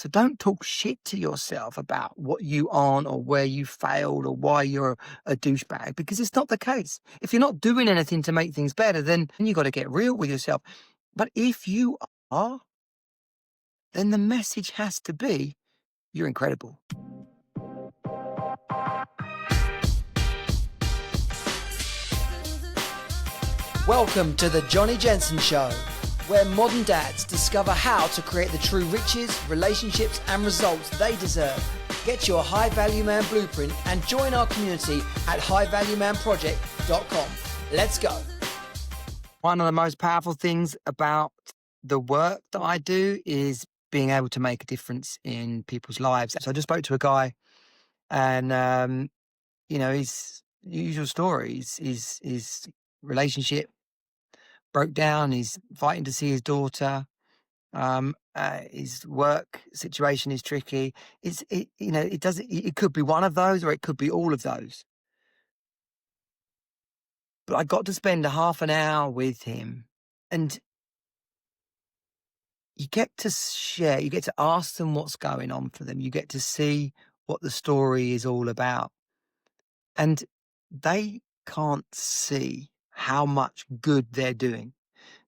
So don't talk shit to yourself about what you aren't or where you failed or why you're a douchebag, because it's not the case. If you're not doing anything to make things better, then you got to get real with yourself. But if you are, then the message has to be, you're incredible. Welcome to the Jonnie Jensen Show, where modern dads discover how to create the true riches, relationships and results they deserve. Get your High Value Man blueprint and join our community at highvaluemanproject.com. Let's go. One of the most powerful things about the work that I do is being able to make a difference in people's lives. So I just spoke to a guy and, his usual story is his relationship broke down. He's fighting to see his daughter. His work situation is tricky. It could be one of those or it could be all of those. But I got to spend a half an hour with him, and you get to share, you get to ask them what's going on for them. You get to see what the story is all about. And they can't see how much good they're doing,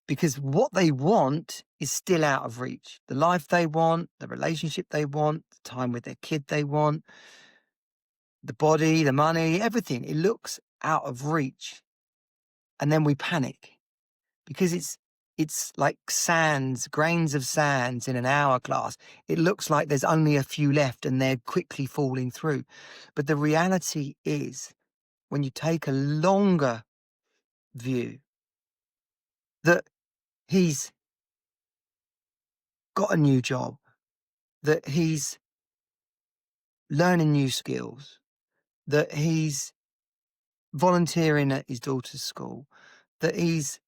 because what they want is still out of reach. The life they want, the relationship they want, the time with their kid they want, the body, the money, everything. It looks out of reach. And then we panic because it's like grains of sands in an hourglass. It looks like there's only a few left and they're quickly falling through. But the reality is, when you take a longer view, that he's got a new job, that he's learning new skills, that he's volunteering at his daughter's school, that he's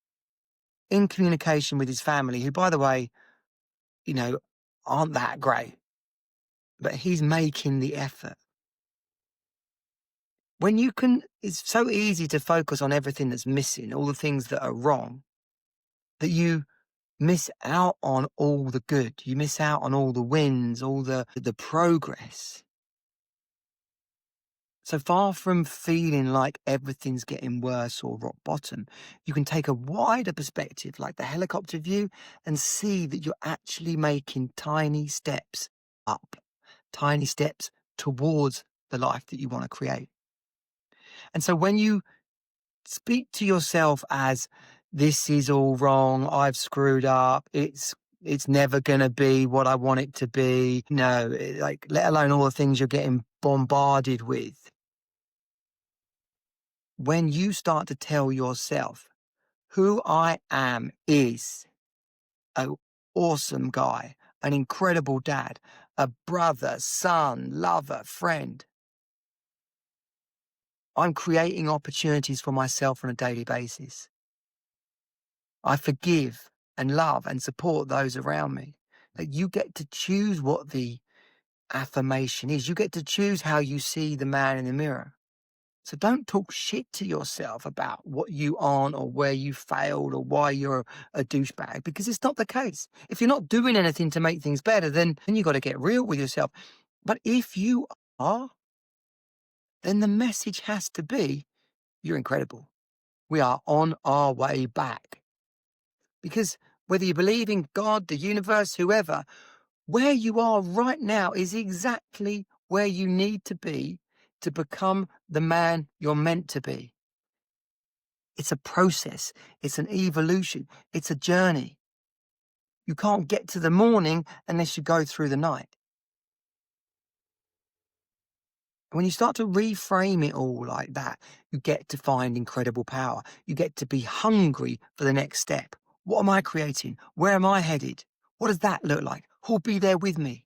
in communication with his family, who, by the way, aren't that great, but he's making the effort. It's so easy to focus on everything that's missing, all the things that are wrong, that you miss out on all the good. You miss out on all the wins, all the progress. So far from feeling like everything's getting worse or rock bottom, you can take a wider perspective, like the helicopter view, and see that you're actually making tiny steps up, tiny steps towards the life that you want to create. And so when you speak to yourself as, this is all wrong, I've screwed up, it's never going to be what I want it to be, let alone all the things you're getting bombarded with. When you start to tell yourself, who I am is an awesome guy, an incredible dad, a brother, son, lover, friend. I'm creating opportunities for myself on a daily basis. I forgive and love and support those around me. That you get to choose what the affirmation is. You get to choose how you see the man in the mirror. So don't talk shit to yourself about what you aren't or where you failed or why you're a douchebag, because it's not the case. If you're not doing anything to make things better, then you got to get real with yourself. But if you are, then the message has to be, you're incredible. We are on our way back. Because whether you believe in God, the universe, whoever, where you are right now is exactly where you need to be to become the man you're meant to be. It's a process. It's an evolution. It's a journey. You can't get to the morning unless you go through the night. When you start to reframe it all like that, you get to find incredible power. You get to be hungry for the next step. What am I creating? Where am I headed? What does that look like? Who'll be there with me?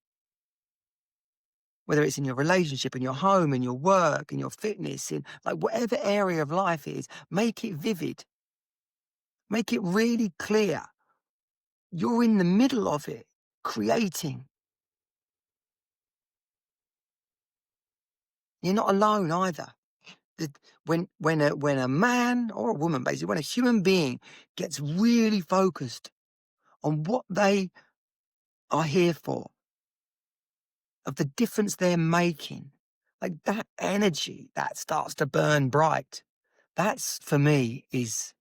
Whether it's in your relationship, in your home, in your work, in your fitness, in whatever area of life it is, make it vivid. Make it really clear. You're in the middle of it, creating. You're not alone either. When a man or a woman, basically, when a human being gets really focused on what they are here for, of the difference they're making, like that energy that starts to burn bright, that's for me is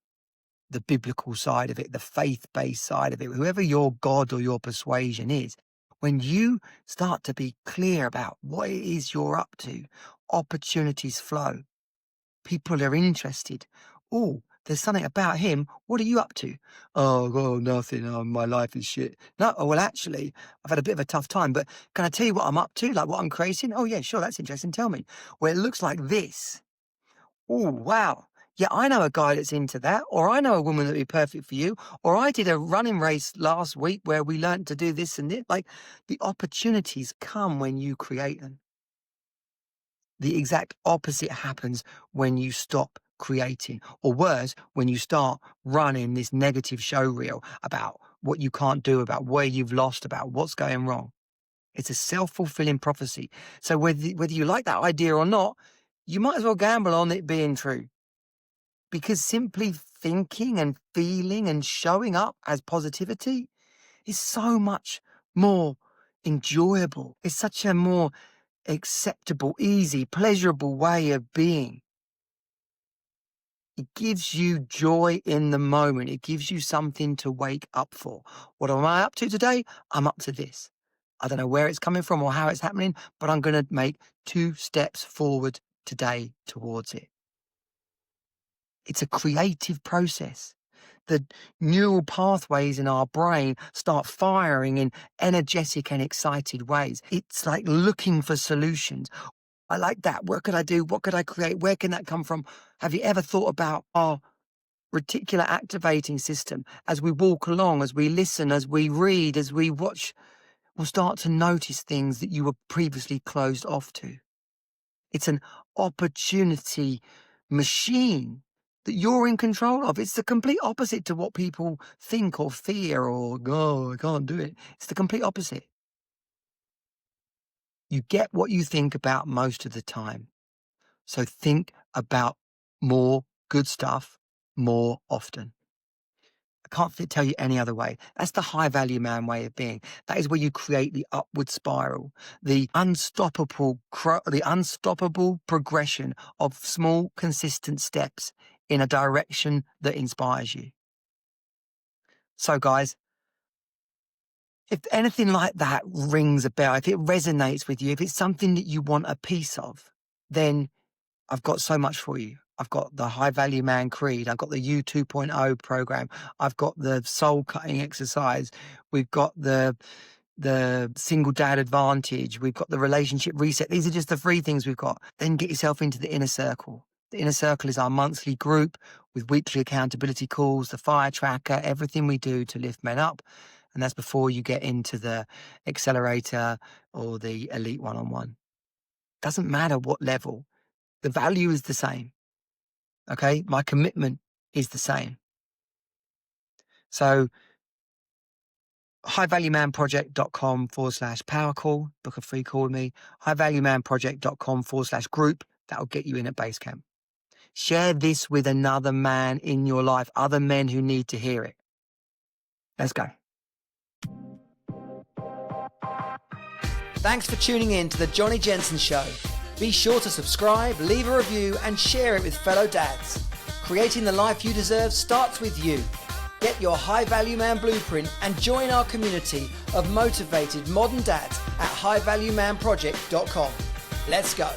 the biblical side of it, the faith-based side of it, whoever your God or your persuasion is. When you start to be clear about what it is you're up to, opportunities flow. People are interested. Oh, there's something about him. What are you up to? Oh, nothing. Oh, my life is shit. No, well, actually, I've had a bit of a tough time, but can I tell you what I'm up to? Like what I'm creating? Oh, yeah, sure. That's interesting. Tell me. Well, it looks like this. Oh, wow. Yeah, I know a guy that's into that, or I know a woman that'd be perfect for you, or I did a running race last week where we learned to do this and this. Like the opportunities come when you create them. The exact opposite happens when you stop creating, or worse, when you start running this negative show reel about what you can't do, about where you've lost, about what's going wrong. It's a self-fulfilling prophecy. So whether you like that idea or not, you might as well gamble on it being true. Because simply thinking and feeling and showing up as positivity is so much more enjoyable. It's such a more acceptable, easy, pleasurable way of being. It gives you joy in the moment. It gives you something to wake up for. What am I up to today? I'm up to this. I don't know where it's coming from or how it's happening, but I'm going to make 2 steps forward today towards it. It's a creative process. The neural pathways in our brain start firing in energetic and excited ways. It's like looking for solutions. I like that. What could I do? What could I create? Where can that come from? Have you ever thought about our reticular activating system as we walk along, as we listen, as we read, as we watch? We'll start to notice things that you were previously closed off to. It's an opportunity machine that you're in control of. It's the complete opposite to what people think or fear or, oh, I can't do it. It's the complete opposite. You get what you think about most of the time. So think about more good stuff more often. I can't tell you any other way. That's the high value man way of being. That is where you create the upward spiral, the unstoppable progression of small, consistent steps in a direction that inspires you. So guys, if anything like that rings a bell, if it resonates with you, if it's something that you want a piece of, then I've got so much for you. I've got the High Value Man Creed. I've got the U 2.0 program. I've got the soul cutting exercise. We've got the single dad advantage. We've got the relationship reset. These are just the 3 things we've got. Then get yourself into the inner circle. The inner circle is our monthly group with weekly accountability calls, the fire tracker, everything we do to lift men up. And that's before you get into the accelerator or the elite one-on-one. Doesn't matter what level. The value is the same. Okay, my commitment is the same. So highvaluemanproject.com/power call, book a free call with me. highvaluemanproject.com/group, that'll get you in at base camp. Share this with another man in your life, other men who need to hear it. Let's go. Thanks for tuning in to the Jonnie Jensen Show. Be sure to subscribe, leave a review and share it with fellow dads. Creating the life you deserve starts with you. Get your High Value Man blueprint and join our community of motivated modern dads at highvaluemanproject.com. Let's go.